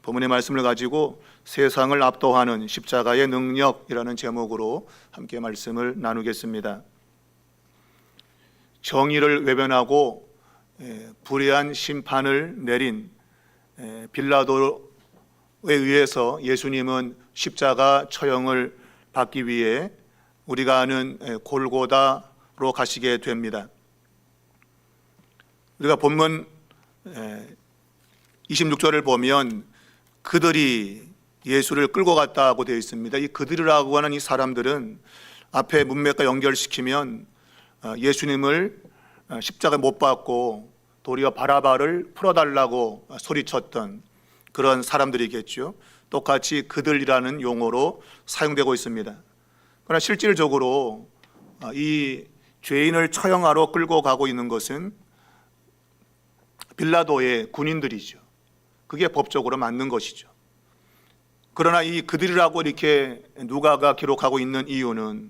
본문의 말씀을 가지고 세상을 압도하는 십자가의 능력이라는 제목으로 함께 말씀을 나누겠습니다. 정의를 외변하고 불의한 심판을 내린 빌라도에 의해서 예수님은 십자가 처형을 받기 위해 우리가 아는 골고다로 가시게 됩니다. 우리가 본문 26절을 보면 그들이 예수를 끌고 갔다고 되어 있습니다. 이 그들이라고 하는 이 사람들은 앞에 문맥과 연결시키면 예수님을 십자가에 못 박고 도리어 바라바를 풀어달라고 소리쳤던 그런 사람들이겠죠. 똑같이 그들이라는 용어로 사용되고 있습니다. 그러나 실질적으로 이 죄인을 처형하러 끌고 가고 있는 것은 빌라도의 군인들이죠. 그게 법적으로 맞는 것이죠. 그러나 이 그들이라고 이렇게 누가가 기록하고 있는 이유는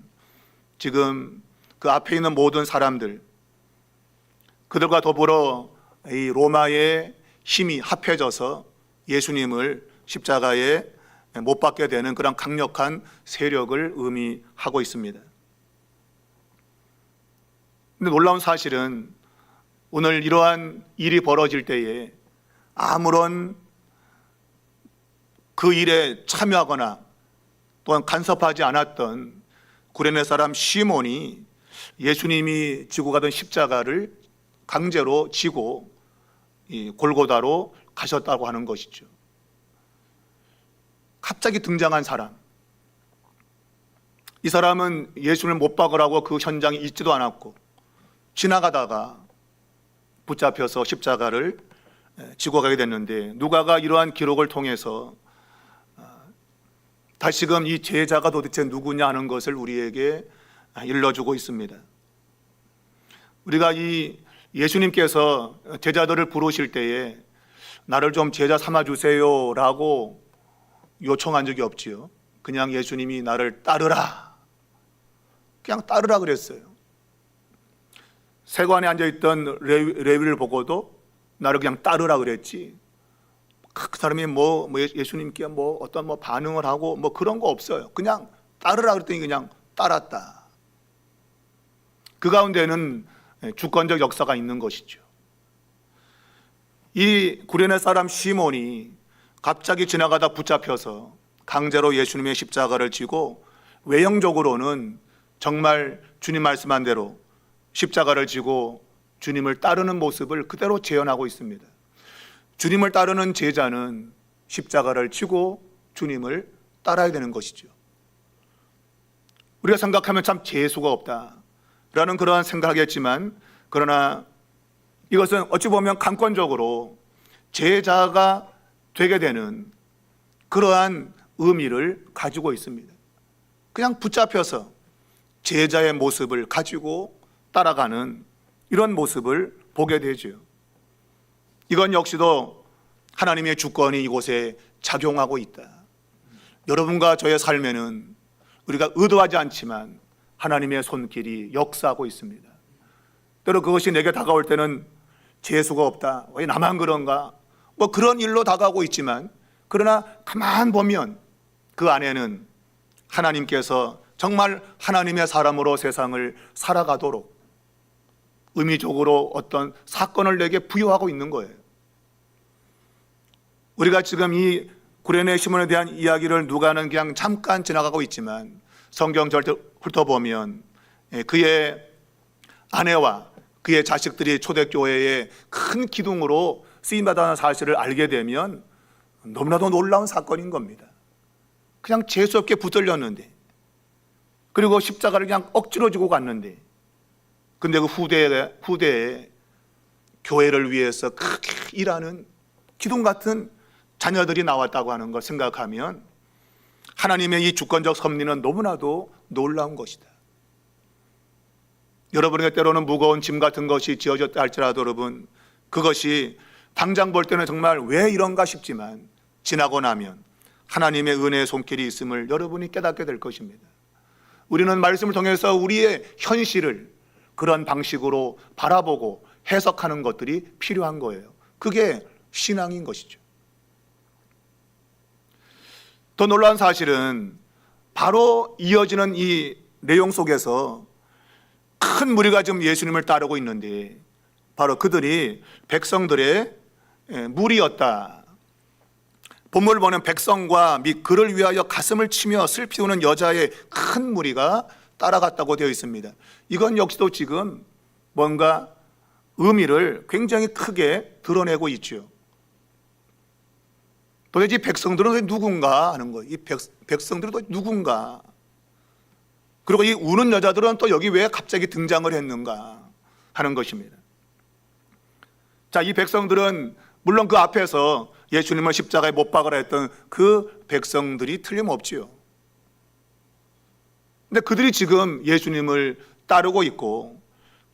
지금 그 앞에 있는 모든 사람들, 그들과 더불어 이 로마의 힘이 합해져서 예수님을 십자가에 못 박게 되는 그런 강력한 세력을 의미하고 있습니다. 근데 놀라운 사실은 오늘 이러한 일이 벌어질 때에 아무런 그 일에 참여하거나 또한 간섭하지 않았던 구레네 사람 시몬이 예수님이 지고 가던 십자가를 강제로 지고 이 골고다로 가셨다고 하는 것이죠. 갑자기 등장한 사람, 이 사람은 예수를 못 박으라고 그 현장에 있지도 않았고 지나가다가 붙잡혀서 십자가를 지고 가게 됐는데, 누가가 이러한 기록을 통해서 다시금 이 제자가 도대체 누구냐 하는 것을 우리에게 일러주고 있습니다. 우리가 이 예수님께서 제자들을 부르실 때에 나를 좀 제자 삼아주세요 라고 요청한 적이 없지요. 그냥 예수님이 나를 따르라, 그냥 따르라 그랬어요. 세관에 앉아있던 레위를 보고도 나를 그냥 따르라 그랬지, 그 사람이 예수님께 어떤 반응을 하고 그런 거 없어요. 그냥 따르라 그랬더니 그냥 따랐다. 그 가운데는 주권적 역사가 있는 것이죠. 이 구레네 사람 시몬이 갑자기 지나가다 붙잡혀서 강제로 예수님의 십자가를 지고 외형적으로는 정말 주님 말씀한 대로 십자가를 지고 주님을 따르는 모습을 그대로 재현하고 있습니다. 주님을 따르는 제자는 십자가를 지고 주님을 따라야 되는 것이죠. 우리가 생각하면 참 재수가 없다라는 그러한 생각하겠지만, 그러나 이것은 어찌 보면 강권적으로 제자가 되게 되는 그러한 의미를 가지고 있습니다. 그냥 붙잡혀서 제자의 모습을 가지고 따라가는 이런 모습을 보게 되죠. 이건 역시도 하나님의 주권이 이곳에 작용하고 있다. 여러분과 저의 삶에는 우리가 의도하지 않지만 하나님의 손길이 역사하고 있습니다. 때로 그것이 내게 다가올 때는 재수가 없다, 왜 나만 그런가, 그런 일로 다가오고 있지만, 그러나 가만 보면 그 안에는 하나님께서 정말 하나님의 사람으로 세상을 살아가도록 의미적으로 어떤 사건을 내게 부여하고 있는 거예요. 우리가 지금 이 구레네 시몬에 대한 이야기를 누가는 그냥 잠깐 지나가고 있지만, 성경 절대 훑어보면 그의 아내와 그의 자식들이 초대교회의 큰 기둥으로 쓰임받았다는 사실을 알게 되면 너무나도 놀라운 사건인 겁니다. 그냥 재수없게 붙들렸는데, 그리고 십자가를 그냥 억지로 지고 갔는데, 근데 그 후대에 교회를 위해서 크게 일하는 기둥 같은 자녀들이 나왔다고 하는 걸 생각하면 하나님의 이 주권적 섭리는 너무나도 놀라운 것이다. 여러분에게 때로는 무거운 짐 같은 것이 지어졌다 할지라도 여러분, 그것이 당장 볼 때는 정말 왜 이런가 싶지만 지나고 나면 하나님의 은혜의 손길이 있음을 여러분이 깨닫게 될 것입니다. 우리는 말씀을 통해서 우리의 현실을 그런 방식으로 바라보고 해석하는 것들이 필요한 거예요. 그게 신앙인 것이죠. 더 놀라운 사실은 바로 이어지는 이 내용 속에서 큰 무리가 지금 예수님을 따르고 있는데 바로 그들이 백성들의 무리였다. 본문을 보면 백성과 및 그를 위하여 가슴을 치며 슬피 우는 여자의 큰 무리가 따라갔다고 되어 있습니다. 이건 역시도 지금 뭔가 의미를 굉장히 크게 드러내고 있죠. 도대체 이 백성들은 누군가 하는 거예요. 이 백성들은 또 누군가. 그리고 이 우는 여자들은 또 여기 왜 갑자기 등장을 했는가 하는 것입니다. 자, 이 백성들은 물론 그 앞에서 예수님을 십자가에 못 박으라 했던 그 백성들이 틀림없지요. 근데 그들이 지금 예수님을 따르고 있고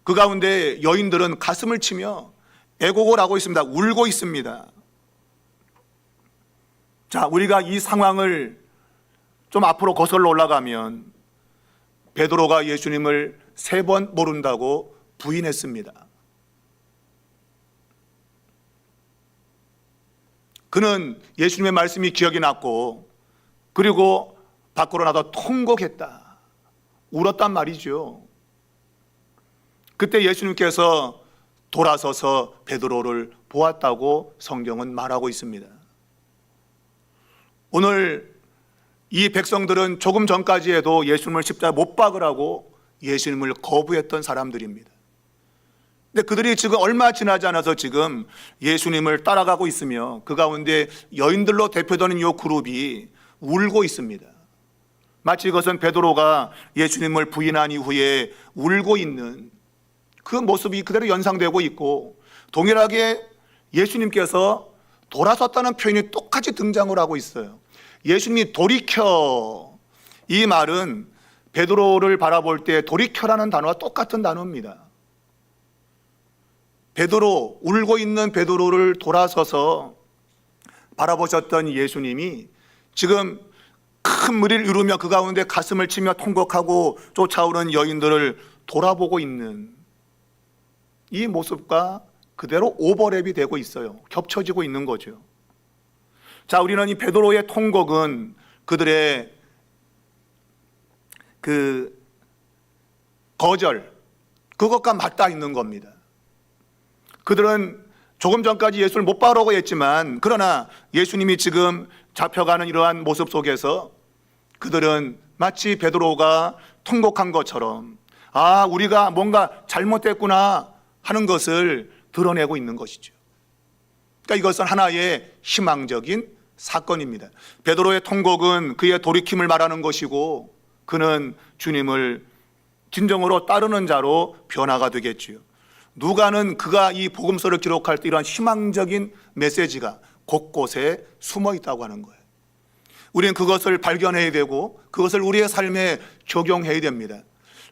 그 가운데 여인들은 가슴을 치며 애곡을 하고 있습니다. 울고 있습니다. 자, 우리가 이 상황을 좀 앞으로 거슬러 올라가면 베드로가 예수님을 3번 모른다고 부인했습니다. 그는 예수님의 말씀이 기억이 났고 그리고 밖으로 나가 통곡했다. 울었단 말이죠. 그때 예수님께서 돌아서서 베드로를 보았다고 성경은 말하고 있습니다. 오늘 이 백성들은 조금 전까지 해도 예수님을 십자가에 못 박으라고 예수님을 거부했던 사람들입니다. 근데 그들이 지금 얼마 지나지 않아서 지금 예수님을 따라가고 있으며 그 가운데 여인들로 대표되는 이 그룹이 울고 있습니다. 마치 이것은 베드로가 예수님을 부인한 이후에 울고 있는 그 모습이 그대로 연상되고 있고 동일하게 예수님께서 돌아섰다는 표현이 똑같이 등장을 하고 있어요. 예수님이 돌이켜, 이 말은 베드로를 바라볼 때 돌이켜라는 단어와 똑같은 단어입니다. 베드로, 울고 있는 베드로를 돌아서서 바라보셨던 예수님이 지금 큰 무리를 이루며 그 가운데 가슴을 치며 통곡하고 쫓아오는 여인들을 돌아보고 있는 이 모습과 그대로 오버랩이 되고 있어요. 겹쳐지고 있는 거죠. 자, 우리는 이 베드로의 통곡은 그들의 그 거절, 그것과 맞닿아 있는 겁니다. 그들은 조금 전까지 예수를 못 박으라고 했지만 그러나 예수님이 지금 잡혀가는 이러한 모습 속에서 그들은 마치 베드로가 통곡한 것처럼 아, 우리가 뭔가 잘못됐구나 하는 것을 드러내고 있는 것이죠. 그러니까 이것은 하나의 희망적인 사건입니다. 베드로의 통곡은 그의 돌이킴을 말하는 것이고 그는 주님을 진정으로 따르는 자로 변화가 되겠지요. 누가는 그가 이 복음서를 기록할 때 이러한 희망적인 메시지가 곳곳에 숨어 있다고 하는 거예요. 우리는 그것을 발견해야 되고 그것을 우리의 삶에 적용해야 됩니다.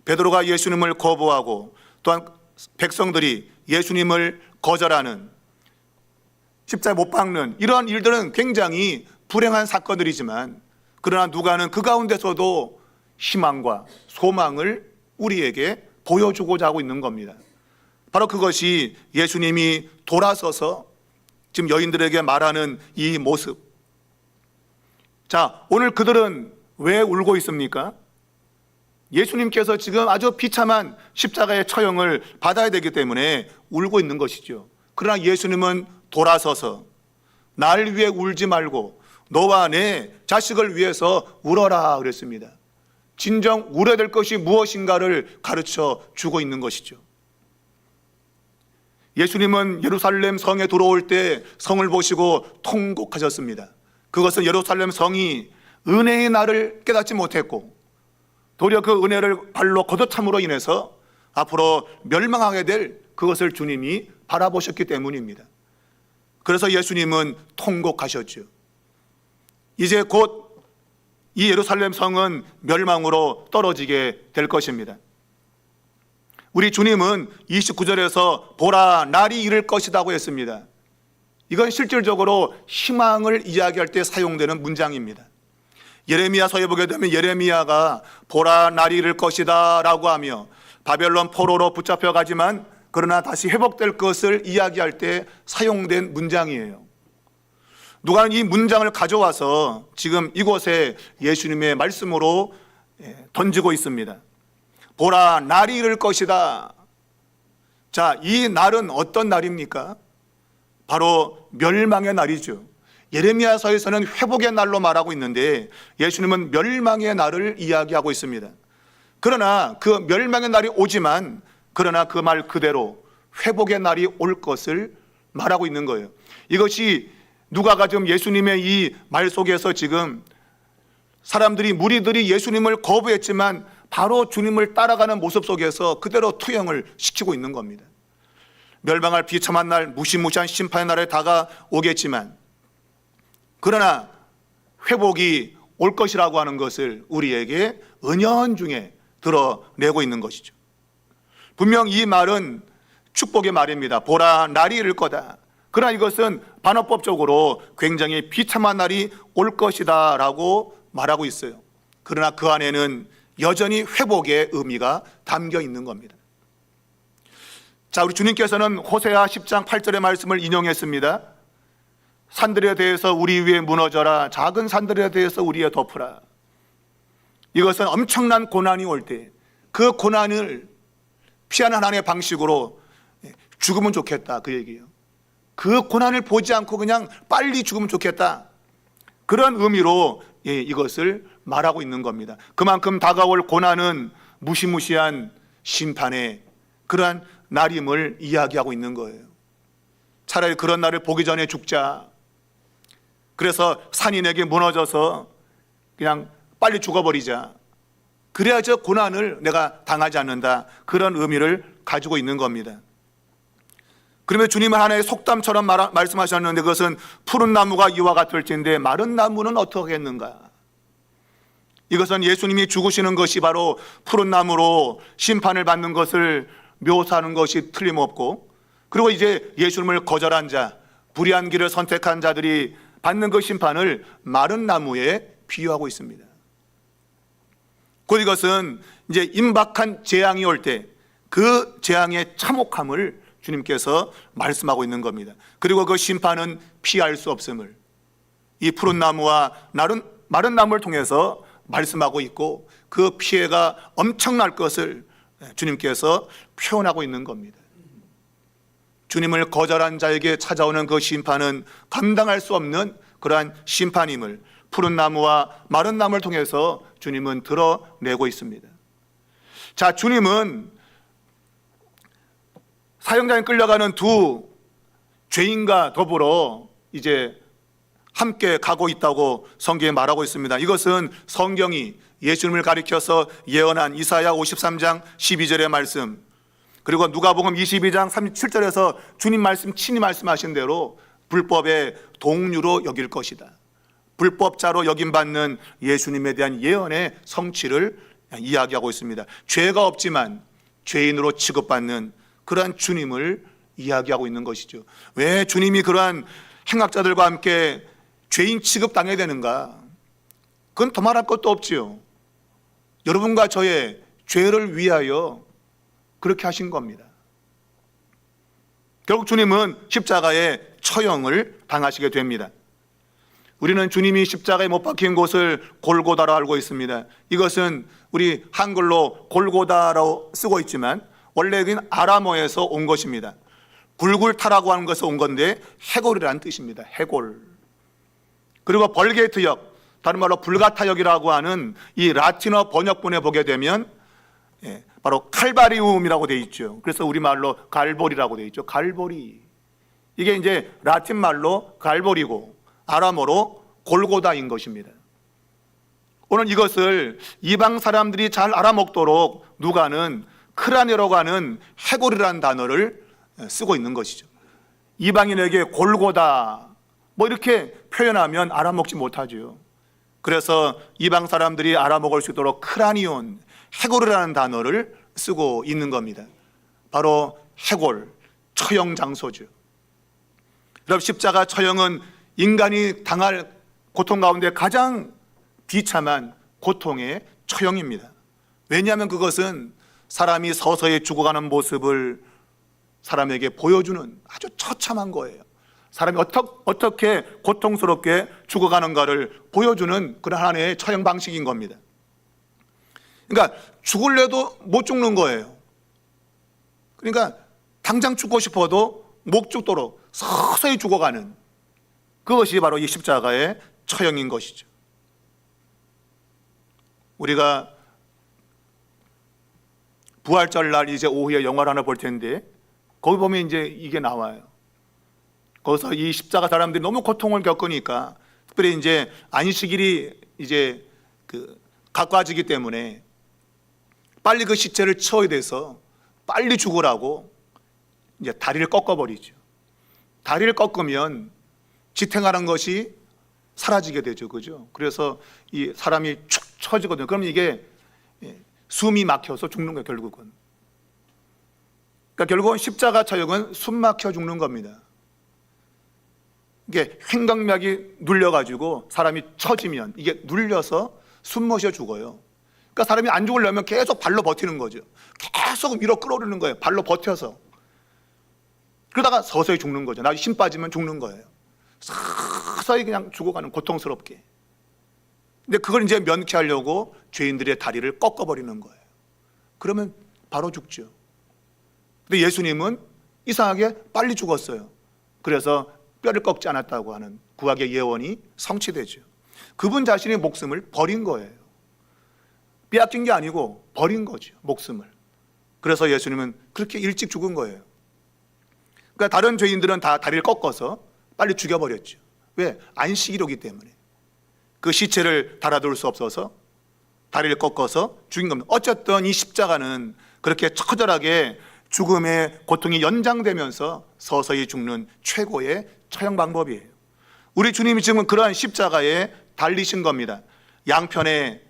베드로가 예수님을 거부하고 또한 백성들이 예수님을 거절하는, 십자가에 못 박는 이러한 일들은 굉장히 불행한 사건들이지만 그러나 누가는 그 가운데서도 희망과 소망을 우리에게 보여주고자 하고 있는 겁니다. 바로 그것이 예수님이 돌아서서 지금 여인들에게 말하는 이 모습. 자, 오늘 그들은 왜 울고 있습니까? 예수님께서 지금 아주 비참한 십자가의 처형을 받아야 되기 때문에 울고 있는 것이죠. 그러나 예수님은 돌아서서 날 위해 울지 말고 너와 내 자식을 위해서 울어라 그랬습니다. 진정 울어야 될 것이 무엇인가를 가르쳐 주고 있는 것이죠. 예수님은 예루살렘 성에 들어올 때 성을 보시고 통곡하셨습니다. 그것은 예루살렘 성이 은혜의 날을 깨닫지 못했고 도리어 그 은혜를 발로 걷어참으로 인해서 앞으로 멸망하게 될 그것을 주님이 바라보셨기 때문입니다. 그래서 예수님은 통곡하셨죠. 이제 곧 이 예루살렘 성은 멸망으로 떨어지게 될 것입니다. 우리 주님은 29절에서 보라 날이 이를 것이라고 했습니다. 이건 실질적으로 희망을 이야기할 때 사용되는 문장입니다. 예레미야서에 보게 되면 예레미야가 보라 날이 이를 것이다 라고 하며 바벨론 포로로 붙잡혀 가지만 그러나 다시 회복될 것을 이야기할 때 사용된 문장이에요. 누가는 이 문장을 가져와서 지금 이곳에 예수님의 말씀으로 던지고 있습니다. 보라, 날이 이를 것이다. 자, 이 날은 어떤 날입니까? 바로 멸망의 날이죠. 예레미야서에서는 회복의 날로 말하고 있는데 예수님은 멸망의 날을 이야기하고 있습니다. 그러나 그 멸망의 날이 오지만 그러나 그 말 그대로 회복의 날이 올 것을 말하고 있는 거예요. 이것이 누가가 지금 예수님의 이 말 속에서 지금 사람들이, 무리들이 예수님을 거부했지만 바로 주님을 따라가는 모습 속에서 그대로 투영을 시키고 있는 겁니다. 멸망할 비참한 날, 무시무시한 심판의 날에 다가오겠지만 그러나 회복이 올 것이라고 하는 것을 우리에게 은연중에 드러내고 있는 것이죠. 분명 이 말은 축복의 말입니다. 보라, 날이 이를 거다. 그러나 이것은 반어법적으로 굉장히 비참한 날이 올 것이다 라고 말하고 있어요. 그러나 그 안에는 여전히 회복의 의미가 담겨 있는 겁니다. 자, 우리 주님께서는 호세아 10장 8절의 말씀을 인용했습니다. 산들에 대해서 우리 위에 무너져라. 작은 산들에 대해서 우리에 덮으라. 이것은 엄청난 고난이 올 때 그 고난을 피하는 하나님의 방식으로 죽으면 좋겠다, 그 얘기예요. 그 고난을 보지 않고 그냥 빨리 죽으면 좋겠다, 그런 의미로 이것을 말하고 있는 겁니다. 그만큼 다가올 고난은 무시무시한 심판의 그러한 날임을 이야기하고 있는 거예요. 차라리 그런 날을 보기 전에 죽자. 그래서 산인에게 무너져서 그냥 빨리 죽어버리자. 그래야 저 고난을 내가 당하지 않는다, 그런 의미를 가지고 있는 겁니다. 그러면 주님은 하나의 속담처럼 말씀하셨는데 그것은 푸른 나무가 이와 같을진데 마른 나무는 어떻겠는가. 이것은 예수님이 죽으시는 것이 바로 푸른 나무로 심판을 받는 것을 묘사하는 것이 틀림없고, 그리고 이제 예수님을 거절한 자, 불의한 길을 선택한 자들이 받는 그 심판을 마른 나무에 비유하고 있습니다. 곧 이것은 이제 임박한 재앙이 올 때 그 재앙의 참혹함을 주님께서 말씀하고 있는 겁니다. 그리고 그 심판은 피할 수 없음을 이 푸른 나무와 마른 나무를 통해서 말씀하고 있고, 그 피해가 엄청날 것을 주님께서 표현하고 있는 겁니다. 주님을 거절한 자에게 찾아오는 그 심판은 감당할 수 없는 그러한 심판임을 푸른 나무와 마른 나무를 통해서 주님은 드러내고 있습니다. 자, 주님은 사형장에 끌려가는 두 죄인과 더불어 이제 함께 가고 있다고 성경에 말하고 있습니다. 이것은 성경이 예수님을 가리켜서 예언한 이사야 53장 12절의 말씀, 그리고 누가복음 22장 37절에서 주님 말씀 친히 말씀하신 대로 불법의 동류로 여길 것이다, 불법자로 여김받는 예수님에 대한 예언의 성취를 이야기하고 있습니다. 죄가 없지만 죄인으로 취급받는 그러한 주님을 이야기하고 있는 것이죠. 왜 주님이 그러한 행악자들과 함께 죄인 취급당해야 되는가? 그건 더 말할 것도 없지요. 여러분과 저의 죄를 위하여 그렇게 하신 겁니다. 결국 주님은 십자가에 처형을 당하시게 됩니다. 우리는 주님이 십자가에 못 박힌 곳을 골고다로 알고 있습니다. 이것은 우리 한글로 골고다로 쓰고 있지만 원래 여기는 아람어에서 온 것입니다. 굴굴타라고 하는 것에서 온 건데 해골이라는 뜻입니다. 해골. 그리고 벌게이트역, 다른 말로 불가타역이라고 하는 이 라틴어 번역본에 보게 되면 바로 칼바리움이라고 되어 있죠. 그래서 우리말로 갈보리라고 되어 있죠. 갈보리. 이게 이제 라틴 말로 갈보리고 아람어로 골고다인 것입니다. 오늘 이것을 이방 사람들이 잘 알아먹도록 누가는 크라네라고 하는 해골이라는 단어를 쓰고 있는 것이죠. 이방인에게 골고다 뭐 이렇게 표현하면 알아먹지 못하죠. 그래서 이방 사람들이 알아먹을 수 있도록 크라니온, 해골이라는 단어를 쓰고 있는 겁니다. 바로 해골, 처형 장소죠. 여러분, 십자가 처형은 인간이 당할 고통 가운데 가장 비참한 고통의 처형입니다. 왜냐하면 그것은 사람이 서서히 죽어가는 모습을 사람에게 보여주는 아주 처참한 거예요. 사람이 어떻게 고통스럽게 죽어가는가를 보여주는 그런 하나의 처형 방식인 겁니다. 그러니까 죽을래도 못 죽는 거예요. 그러니까 당장 죽고 싶어도 못 죽도록 서서히 죽어가는, 그것이 바로 이 십자가의 처형인 것이죠. 우리가 부활절날 이제 오후에 영화를 하나 볼 텐데, 거기 보면 이제 이게 나와요. 거기서 이 십자가 사람들이 너무 고통을 겪으니까, 특별히 이제 안식일이 이제 가까워지기 때문에 빨리 그 시체를 치워야 돼서 빨리 죽으라고 이제 다리를 꺾어버리죠. 다리를 꺾으면 지탱하는 것이 사라지게 되죠, 그죠? 그래서 이 사람이 축 처지거든요. 그럼 이게 숨이 막혀서 죽는 거예요, 결국은. 그러니까 결국은 십자가 처형은 숨 막혀 죽는 겁니다. 이게 횡격막이 눌려가지고 사람이 처지면 이게 눌려서 숨 못 쉬어 죽어요. 그러니까 사람이 안 죽으려면 계속 발로 버티는 거죠. 계속 밀어 끌어오르는 거예요, 발로 버텨서. 그러다가 서서히 죽는 거죠. 나중에 힘 빠지면 죽는 거예요. 서서히 그냥 죽어가는, 고통스럽게. 근데 그걸 이제 면케하려고 죄인들의 다리를 꺾어버리는 거예요. 그러면 바로 죽죠. 근데 예수님은 이상하게 빨리 죽었어요. 그래서 뼈를 꺾지 않았다고 하는 구약의 예언이 성취되죠. 그분 자신의 목숨을 버린 거예요. 빼앗긴 게 아니고 버린 거죠, 목숨을. 그래서 예수님은 그렇게 일찍 죽은 거예요. 그러니까 다른 죄인들은 다 다리를 꺾어서 빨리 죽여버렸죠. 왜? 안식일이기 때문에. 그 시체를 달아둘 수 없어서 다리를 꺾어서 죽인 겁니다. 어쨌든 이 십자가는 그렇게 처절하게 죽음의 고통이 연장되면서 서서히 죽는 최고의 처형 방법이에요. 우리 주님이 지금 그러한 십자가에 달리신 겁니다. 양편에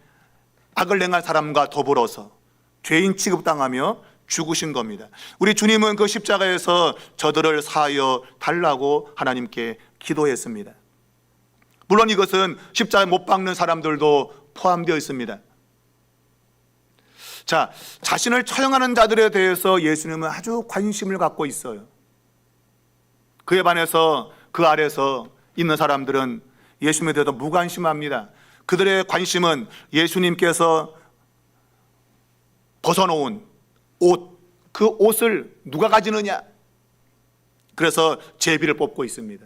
악을 행한 사람과 더불어서 죄인 취급당하며 죽으신 겁니다. 우리 주님은 그 십자가에서 저들을 사하여 달라고 하나님께 기도했습니다. 물론 이것은 십자가에 못 박는 사람들도 포함되어 있습니다. 자, 자신을 처형하는 자들에 대해서 예수님은 아주 관심을 갖고 있어요. 그에 반해서 그 아래서 있는 사람들은 예수님에 대해서 무관심합니다. 그들의 관심은 예수님께서 벗어놓은 옷, 그 옷을 누가 가지느냐. 그래서 제비를 뽑고 있습니다.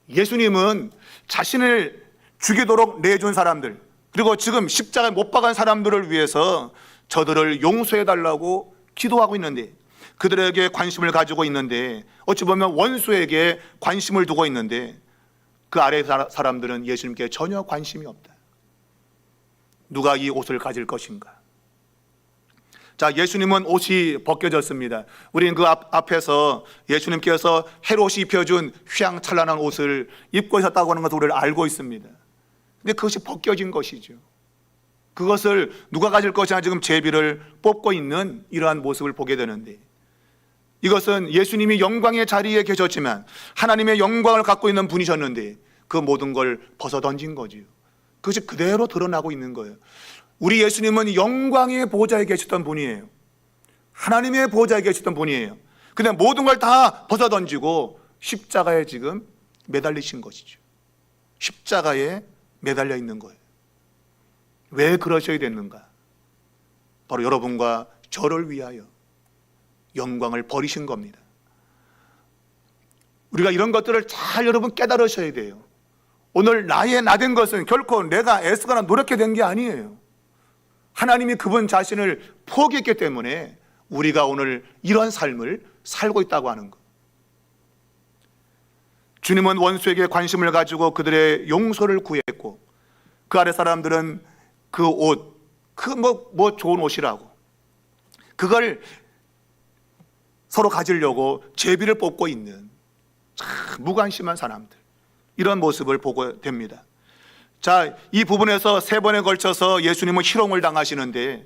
예수님은 자신을 죽이도록 내준 사람들, 그리고 지금 십자가에 못 박은 사람들을 위해서 저들을 용서해달라고 기도하고 있는데, 그들에게 관심을 가지고 있는데, 어찌 보면 원수에게 관심을 두고 있는데, 그 아래 사람들은 예수님께 전혀 관심이 없다. 누가 이 옷을 가질 것인가? 자, 예수님은 옷이 벗겨졌습니다. 우리는 그 앞에서 예수님께서 헤롯이 입혀준 휘황찬란한 옷을 입고 있었다고 하는 것을 우리를 알고 있습니다. 근데 그것이 벗겨진 것이죠. 그것을 누가 가질 것이냐, 지금 제비를 뽑고 있는 이러한 모습을 보게 되는데, 이것은 예수님이 영광의 자리에 계셨지만 하나님의 영광을 갖고 있는 분이셨는데 그 모든 걸 벗어 던진 거지요. 그것이 그대로 드러나고 있는 거예요. 우리 예수님은 영광의 보좌에 계셨던 분이에요. 하나님의 보좌에 계셨던 분이에요. 근데 모든 걸 다 벗어 던지고 십자가에 지금 매달리신 것이죠. 십자가에 매달려 있는 거예요. 왜 그러셔야 됐는가? 바로 여러분과 저를 위하여 영광을 버리신 겁니다. 우리가 이런 것들을 잘 여러분 깨달으셔야 돼요. 오늘 나의 나된 것은 결코 내가 애쓰거나 노력해낸 게 아니에요. 하나님이 그분 자신을 포기했기 때문에 우리가 오늘 이런 삶을 살고 있다고 하는 것. 주님은 원수에게 관심을 가지고 그들의 용서를 구했고, 그 아래 사람들은 그 옷, 그 좋은 옷이라고 그걸 서로 가지려고 제비를 뽑고 있는 참 무관심한 사람들, 이런 모습을 보고 됩니다. 자, 이 부분에서 세 번에 걸쳐서 예수님은 희롱을 당하시는데,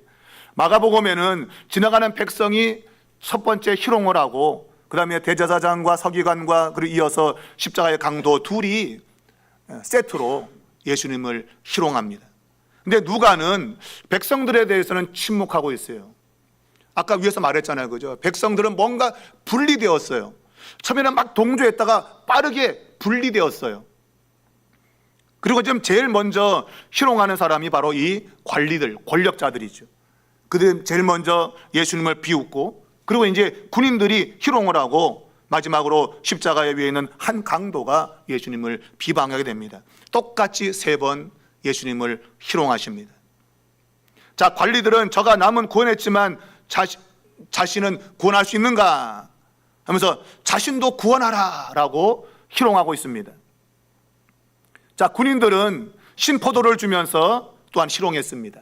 마가복음에는 지나가는 백성이 첫 번째 희롱을 하고, 그 다음에 대제사장과 서기관과 그리고 이어서 십자가의 강도 둘이 세트로 예수님을 희롱합니다. 근데 누가는 백성들에 대해서는 침묵하고 있어요. 아까 위에서 말했잖아요, 그죠? 백성들은 뭔가 분리되었어요. 처음에는 막 동조했다가 빠르게 분리되었어요. 그리고 지금 제일 먼저 희롱하는 사람이 바로 이 관리들, 권력자들이죠. 그들 제일 먼저 예수님을 비웃고, 그리고 이제 군인들이 희롱을 하고, 마지막으로 십자가에 위에 있는 한 강도가 예수님을 비방하게 됩니다. 똑같이 3번 예수님을 희롱하십니다. 자, 관리들은 저가 남은 구원했지만 자신은 구원할 수 있는가 하면서 자신도 구원하라 라고 희롱하고 있습니다. 자, 군인들은 신포도를 주면서 또한 희롱했습니다.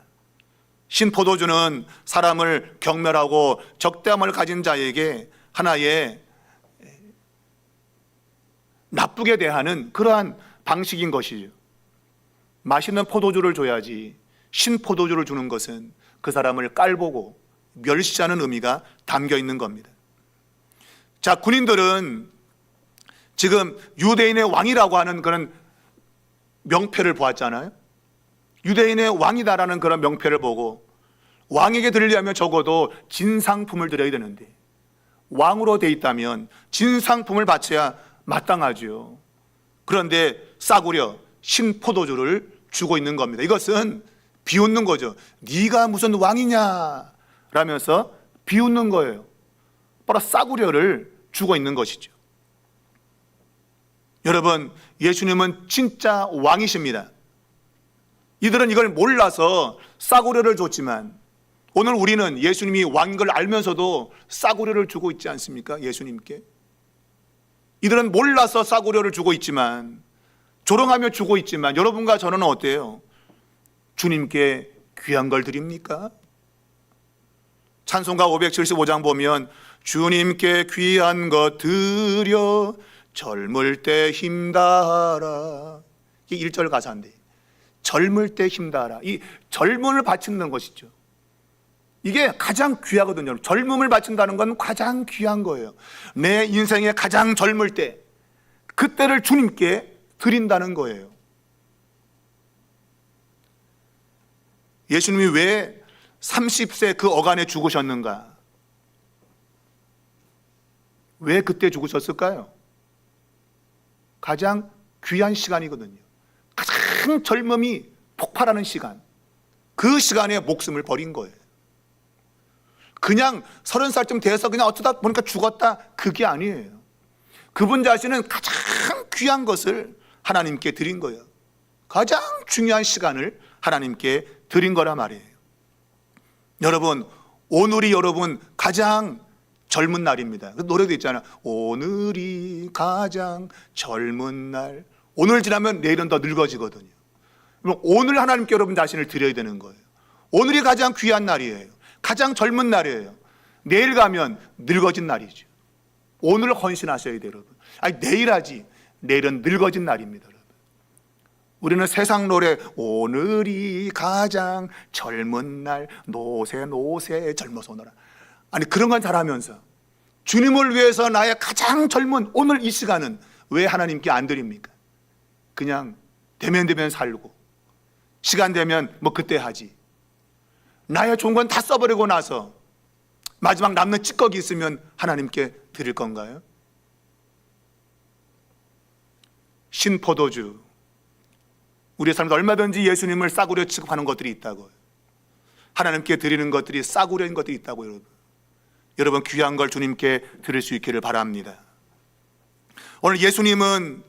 신포도주는 사람을 경멸하고 적대함을 가진 자에게 하나의 나쁘게 대하는 그러한 방식인 것이죠. 맛있는 포도주를 줘야지 신포도주를 주는 것은 그 사람을 깔보고 멸시하는 의미가 담겨 있는 겁니다. 자, 군인들은 지금 유대인의 왕이라고 하는 그런 명패를 보았잖아요. 유대인의 왕이다라는 그런 명패를 보고 왕에게 드리려면 적어도 진상품을 드려야 되는데, 왕으로 돼 있다면 진상품을 바쳐야 마땅하죠. 그런데 싸구려 신포도주를 주고 있는 겁니다. 이것은 비웃는 거죠. 네가 무슨 왕이냐 라면서 비웃는 거예요. 바로 싸구려를 주고 있는 것이죠. 여러분, 예수님은 진짜 왕이십니다. 이들은 이걸 몰라서 싸구려를 줬지만, 오늘 우리는 예수님이 왕인 걸 알면서도 싸구려를 주고 있지 않습니까? 예수님께. 이들은 몰라서 싸구려를 주고 있지만, 조롱하며 주고 있지만, 여러분과 저는 어때요? 주님께 귀한 걸 드립니까? 찬송가 575장 보면 주님께 귀한 것 드려 젊을 때 힘다하라. 이게 1절 가사인데, 젊을 때 힘다하라. 이 젊음을 바친다는 것이죠. 이게 가장 귀하거든요. 젊음을 바친다는 건 가장 귀한 거예요. 내 인생의 가장 젊을 때, 그때를 주님께 드린다는 거예요. 예수님이 왜 30세 그 어간에 죽으셨는가? 왜 그때 죽으셨을까요? 가장 귀한 시간이거든요. 가장 젊음이 폭발하는 시간, 그 시간에 목숨을 버린 거예요. 그냥 30살쯤 돼서 그냥 어쩌다 보니까 죽었다, 그게 아니에요. 그분 자신은 가장 귀한 것을 하나님께 드린 거예요. 가장 중요한 시간을 하나님께 드린 거란 말이에요. 여러분, 오늘이 여러분 가장 젊은 날입니다. 그 노래도 있잖아요. 오늘이 가장 젊은 날. 오늘 지나면 내일은 더 늙어지거든요. 오늘 하나님께 여러분 자신을 드려야 되는 거예요. 오늘이 가장 귀한 날이에요. 가장 젊은 날이에요. 내일 가면 늙어진 날이죠. 오늘 헌신하셔야 돼요, 여러분. 아니, 내일 하지. 내일은 늙어진 날입니다, 여러분. 우리는 세상 노래, 오늘이 가장 젊은 날, 노새 젊어서 오너라. 아니, 그런 건 잘하면서 주님을 위해서 나의 가장 젊은 오늘 이 시간은 왜 하나님께 안 드립니까? 그냥 되면 살고, 시간 되면 뭐 그때 하지. 나의 좋은 건 다 써버리고 나서 마지막 남는 찌꺼기 있으면 하나님께 드릴 건가요? 신포도주, 우리의 삶에서 얼마든지 예수님을 싸구려 취급하는 것들이 있다고요. 하나님께 드리는 것들이 싸구려인 것들이 있다고요, 여러분. 여러분, 귀한 걸 주님께 드릴 수 있기를 바랍니다. 오늘 예수님은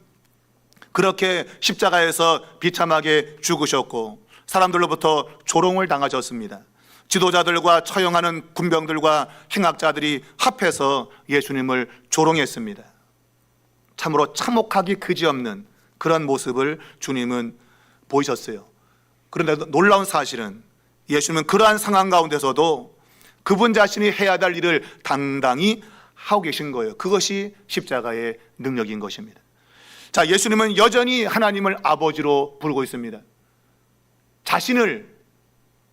그렇게 십자가에서 비참하게 죽으셨고 사람들로부터 조롱을 당하셨습니다. 지도자들과 처형하는 군병들과 행악자들이 합해서 예수님을 조롱했습니다. 참으로 참혹하기 그지없는 그런 모습을 주님은 보이셨어요. 그런데 놀라운 사실은 예수님은 그러한 상황 가운데서도 그분 자신이 해야 될 일을 당당히 하고 계신 거예요. 그것이 십자가의 능력인 것입니다. 자, 예수님은 여전히 하나님을 아버지로 부르고 있습니다. 자신을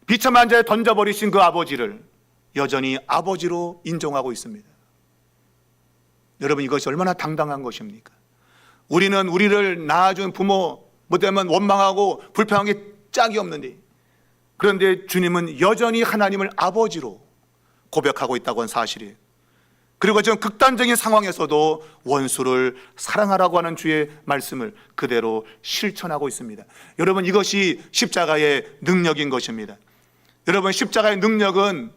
비참한 자에 던져버리신 그 아버지를 여전히 아버지로 인정하고 있습니다. 여러분, 이것이 얼마나 당당한 것입니까? 우리는 우리를 낳아준 부모 못되면 원망하고 불평한 게 짝이 없는데, 그런데 주님은 여전히 하나님을 아버지로 고백하고 있다고 하는 사실이에요. 그리고 지금 극단적인 상황에서도 원수를 사랑하라고 하는 주의 말씀을 그대로 실천하고 있습니다. 여러분, 이것이 십자가의 능력인 것입니다. 여러분, 십자가의 능력은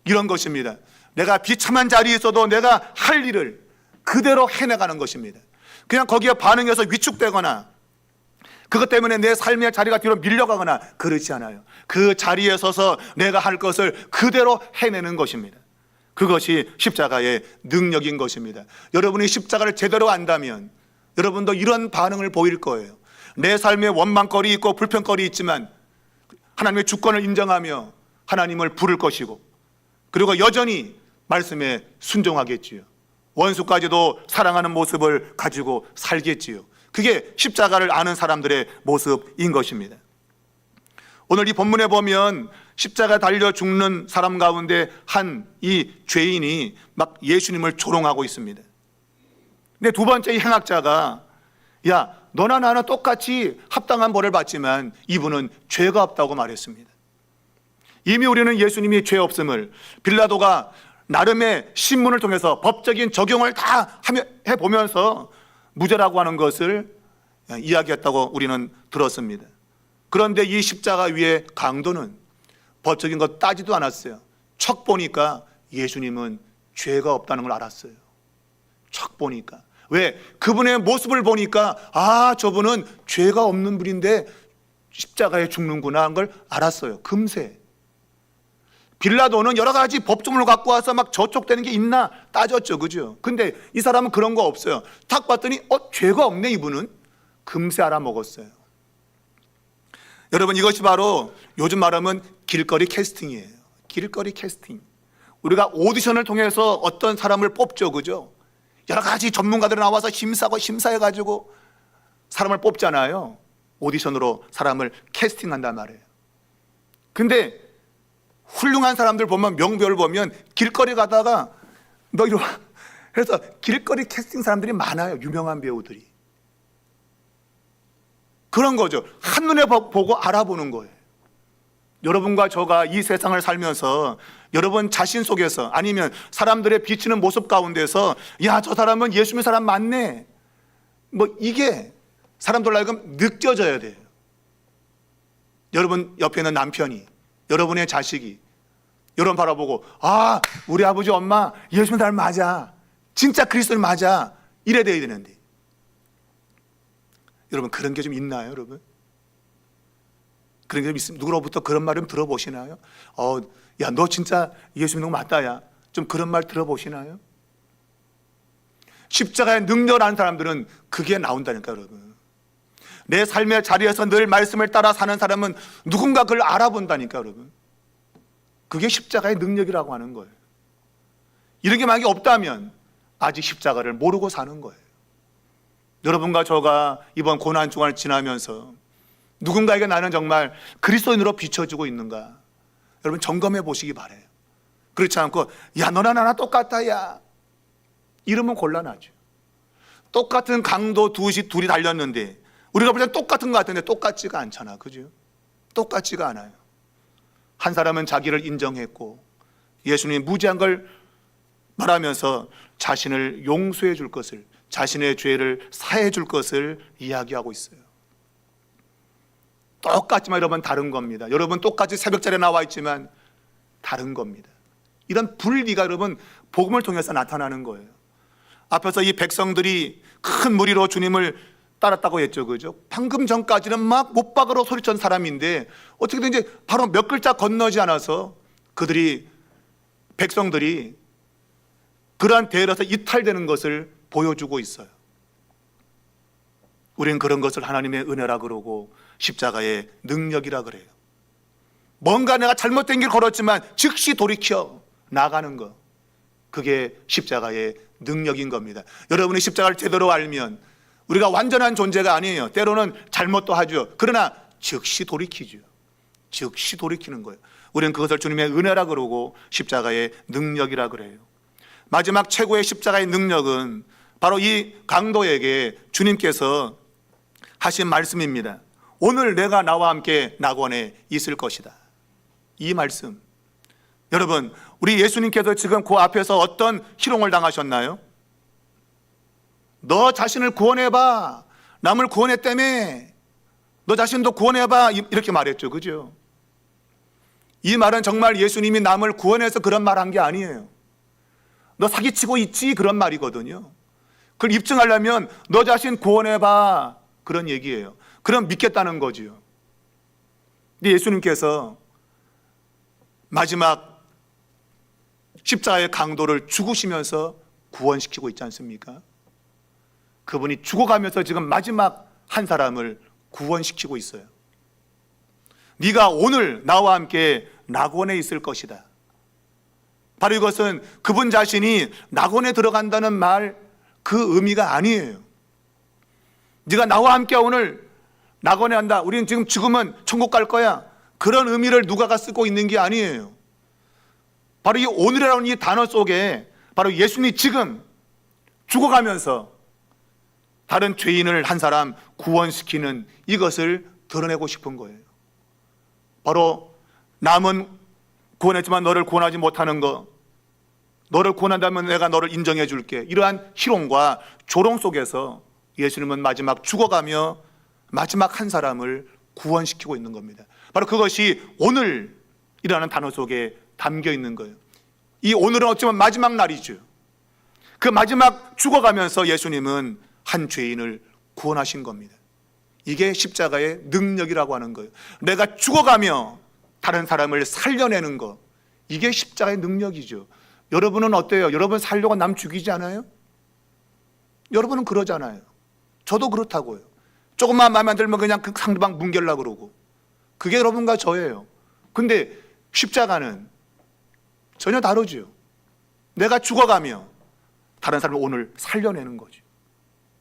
이런 것입니다. 내가 비참한 자리에 있어도 내가 할 일을 그대로 해내가는 것입니다. 그냥 거기에 반응해서 위축되거나 그것 때문에 내 삶의 자리가 뒤로 밀려가거나 그렇지 않아요. 그 자리에 서서 내가 할 것을 그대로 해내는 것입니다. 그것이 십자가의 능력인 것입니다. 여러분이 십자가를 제대로 안다면 여러분도 이런 반응을 보일 거예요. 내 삶에 원망거리 있고 불평거리 있지만 하나님의 주권을 인정하며 하나님을 부를 것이고, 그리고 여전히 말씀에 순종하겠지요. 원수까지도 사랑하는 모습을 가지고 살겠지요. 그게 십자가를 아는 사람들의 모습인 것입니다. 오늘 이 본문에 보면 십자가 달려 죽는 사람 가운데 한 이 죄인이 막 예수님을 조롱하고 있습니다. 근데 두 번째 이 행악자가, 야, 너나 나나 똑같이 합당한 벌을 받지만 이분은 죄가 없다고 말했습니다. 이미 우리는 예수님이 죄 없음을 빌라도가 나름의 신문을 통해서 법적인 적용을 다 해보면서 무죄라고 하는 것을 이야기했다고 우리는 들었습니다. 그런데 이 십자가 위의 강도는 법적인 것 따지도 않았어요. 척 보니까 예수님은 죄가 없다는 걸 알았어요. 척 보니까. 왜? 그분의 모습을 보니까 아, 저분은 죄가 없는 분인데 십자가에 죽는구나 한 걸 알았어요. 금세. 빌라도는 여러 가지 법조문을 갖고 와서 막 저촉되는 게 있나 따졌죠. 그죠? 근데 이 사람은 그런 거 없어요. 딱 봤더니 죄가 없네 이분은. 금세 알아먹었어요. 여러분, 이것이 바로 요즘 말하면 길거리 캐스팅이에요. 길거리 캐스팅. 우리가 오디션을 통해서 어떤 사람을 뽑죠. 그죠? 여러 가지 전문가들이 나와서 심사해가지고 사람을 뽑잖아요. 오디션으로 사람을 캐스팅한단 말이에요. 근데 훌륭한 사람들 보면, 명배우를 보면 길거리 가다가 너 이리 와 해서 길거리 캐스팅 사람들이 많아요. 유명한 배우들이. 그런 거죠. 한눈에 보고 알아보는 거예요. 여러분과 저가 이 세상을 살면서 여러분 자신 속에서 아니면 사람들의 비치는 모습 가운데서 야, 저 사람은 예수 믿는 사람 맞네, 뭐 이게 사람들로 하여금 느껴져야 돼요. 여러분 옆에 있는 남편이, 여러분의 자식이 여러분 바라보고 아, 우리 아버지 엄마 예수 믿는 사람 맞아, 진짜 그리스도인 맞아, 이래 돼야 되는데 여러분 그런 게 좀 있나요? 여러분 그런 게 좀 있으면 누구로부터 그런 말 좀 들어보시나요? 야, 너 진짜 예수 믿는 거 맞다, 야, 좀 그런 말 들어보시나요? 십자가의 능력을 아는 사람들은 그게 나온다니까. 여러분, 내 삶의 자리에서 늘 말씀을 따라 사는 사람은 누군가 그걸 알아본다니까. 여러분, 그게 십자가의 능력이라고 하는 거예요. 이런 게 만약에 없다면 아직 십자가를 모르고 사는 거예요. 여러분과 저가 이번 고난 주간을 지나면서 누군가에게 나는 정말 그리스도인으로 비춰지고 있는가, 여러분 점검해 보시기 바라요. 그렇지 않고 야, 너나 나나 똑같다, 야, 이러면 곤란하죠. 똑같은 강도 둘이 달렸는데 우리가 볼 때 똑같은 것 같은데 똑같지가 않잖아. 그죠? 똑같지가 않아요. 한 사람은 자기를 인정했고 예수님이 무지한 걸 말하면서 자신을 용서해 줄 것을, 자신의 죄를 사해 줄 것을 이야기하고 있어요. 똑같지만 여러분 다른 겁니다. 여러분 똑같이 새벽자리에 나와 있지만 다른 겁니다. 이런 분리가 여러분 복음을 통해서 나타나는 거예요. 앞에서 이 백성들이 큰 무리로 주님을 따랐다고 했죠. 그죠? 방금 전까지는 막 못박으로 소리쳤던 사람인데 어떻게든 이제 바로 몇 글자 건너지 않아서 백성들이 그러한 대열에서 이탈되는 것을 보여주고 있어요. 우리는 그런 것을 하나님의 은혜라 그러고 십자가의 능력이라 그래요. 뭔가 내가 잘못된 길 걸었지만 즉시 돌이켜 나가는 것, 그게 십자가의 능력인 겁니다. 여러분이 십자가를 제대로 알면 우리가 완전한 존재가 아니에요. 때로는 잘못도 하죠. 그러나 즉시 돌이키죠. 즉시 돌이키는 거예요. 우리는 그것을 주님의 은혜라 그러고 십자가의 능력이라 그래요. 마지막 최고의 십자가의 능력은 바로 이 강도에게 주님께서 하신 말씀입니다. 오늘 내가 나와 함께 낙원에 있을 것이다. 이 말씀, 여러분, 우리 예수님께서 지금 그 앞에서 어떤 희롱을 당하셨나요? 너 자신을 구원해봐. 남을 구원했다며. 너 자신도 구원해봐. 이렇게 말했죠. 그죠? 이 말은 정말 예수님이 남을 구원해서 그런 말 한 게 아니에요. 너 사기치고 있지? 그런 말이거든요. 그걸 입증하려면 너 자신 구원해봐. 그런 얘기예요. 그럼 믿겠다는 거지요. 근데 예수님께서 마지막 십자가의 강도를 죽으시면서 구원시키고 있지 않습니까? 그분이 죽어가면서 지금 마지막 한 사람을 구원시키고 있어요. 네가 오늘 나와 함께 낙원에 있을 것이다. 바로 이것은 그분 자신이 낙원에 들어간다는 말 그 의미가 아니에요. 네가 나와 함께 오늘 낙원에 한다. 우리는 지금 죽으면 천국 갈 거야. 그런 의미를 누가가 쓰고 있는 게 아니에요. 바로 이 오늘이라는 이 단어 속에 바로 예수님이 지금 죽어가면서 다른 죄인을 한 사람 구원시키는 이것을 드러내고 싶은 거예요. 바로 남은 구원했지만 너를 구원하지 못하는 거, 너를 구원한다면 내가 너를 인정해 줄게. 이러한 희롱과 조롱 속에서 예수님은 마지막 죽어가며 마지막 한 사람을 구원시키고 있는 겁니다. 바로 그것이 오늘이라는 단어 속에 담겨 있는 거예요. 이 오늘은 어쩌면 마지막 날이죠. 그 마지막 죽어가면서 예수님은 한 죄인을 구원하신 겁니다. 이게 십자가의 능력이라고 하는 거예요. 내가 죽어가며 다른 사람을 살려내는 것, 이게 십자가의 능력이죠. 여러분은 어때요? 여러분 살려고 남 죽이지 않아요? 여러분은 그러잖아요. 저도 그렇다고요. 조금만 마음에 안 들면 그냥 그 상대방 뭉개려고 그러고. 그게 여러분과 저예요. 근데 십자가는 전혀 다르죠. 내가 죽어가며 다른 사람을 오늘 살려내는 거죠.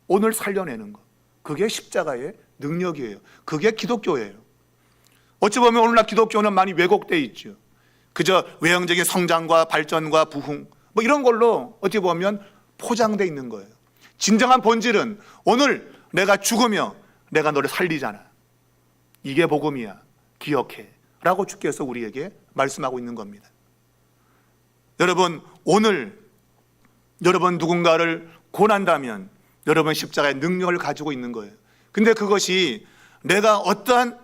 오늘 살려내는 것. 그게 십자가의 능력이에요. 그게 기독교예요. 어찌 보면 오늘날 기독교는 많이 왜곡되어 있죠. 그저 외형적인 성장과 발전과 부흥 뭐 이런 걸로 어찌 보면 포장되어 있는 거예요. 진정한 본질은 오늘 내가 죽으며 내가 너를 살리잖아. 이게 복음이야. 기억해. 라고 주께서 우리에게 말씀하고 있는 겁니다. 여러분, 오늘 여러분 누군가를 고난다면 여러분 십자가의 능력을 가지고 있는 거예요. 근데 그것이 내가 어떠한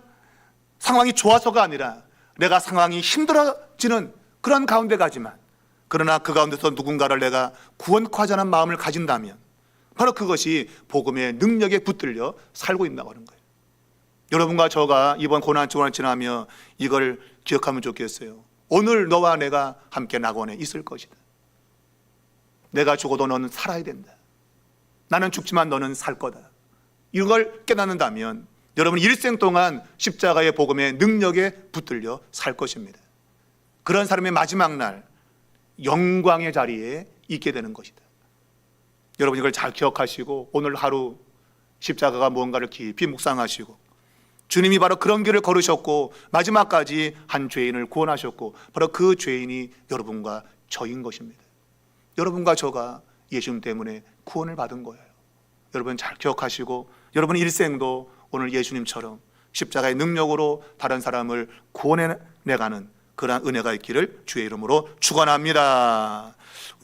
상황이 좋아서가 아니라 내가 상황이 힘들어지는 그런 가운데 가지만, 그러나 그 가운데서 누군가를 내가 구원하자는 마음을 가진다면 바로 그것이 복음의 능력에 붙들려 살고 있다고 하는 거예요. 여러분과 저가 이번 고난주간을 지나며 이걸 기억하면 좋겠어요. 오늘 너와 내가 함께 낙원에 있을 것이다. 내가 죽어도 너는 살아야 된다. 나는 죽지만 너는 살 거다. 이걸 깨닫는다면 여러분 일생 동안 십자가의 복음의 능력에 붙들려 살 것입니다. 그런 사람의 마지막 날 영광의 자리에 있게 되는 것이다. 여러분 이걸 잘 기억하시고 오늘 하루 십자가가 무언가를 깊이 묵상하시고, 주님이 바로 그런 길을 걸으셨고 마지막까지 한 죄인을 구원하셨고 바로 그 죄인이 여러분과 저인 것입니다. 여러분과 저가 예수님 때문에 구원을 받은 거예요. 여러분 잘 기억하시고 여러분 일생도 오늘 예수님처럼 십자가의 능력으로 다른 사람을 구원해 내가는 그러한 은혜가 있기를 주의 이름으로 축원합니다.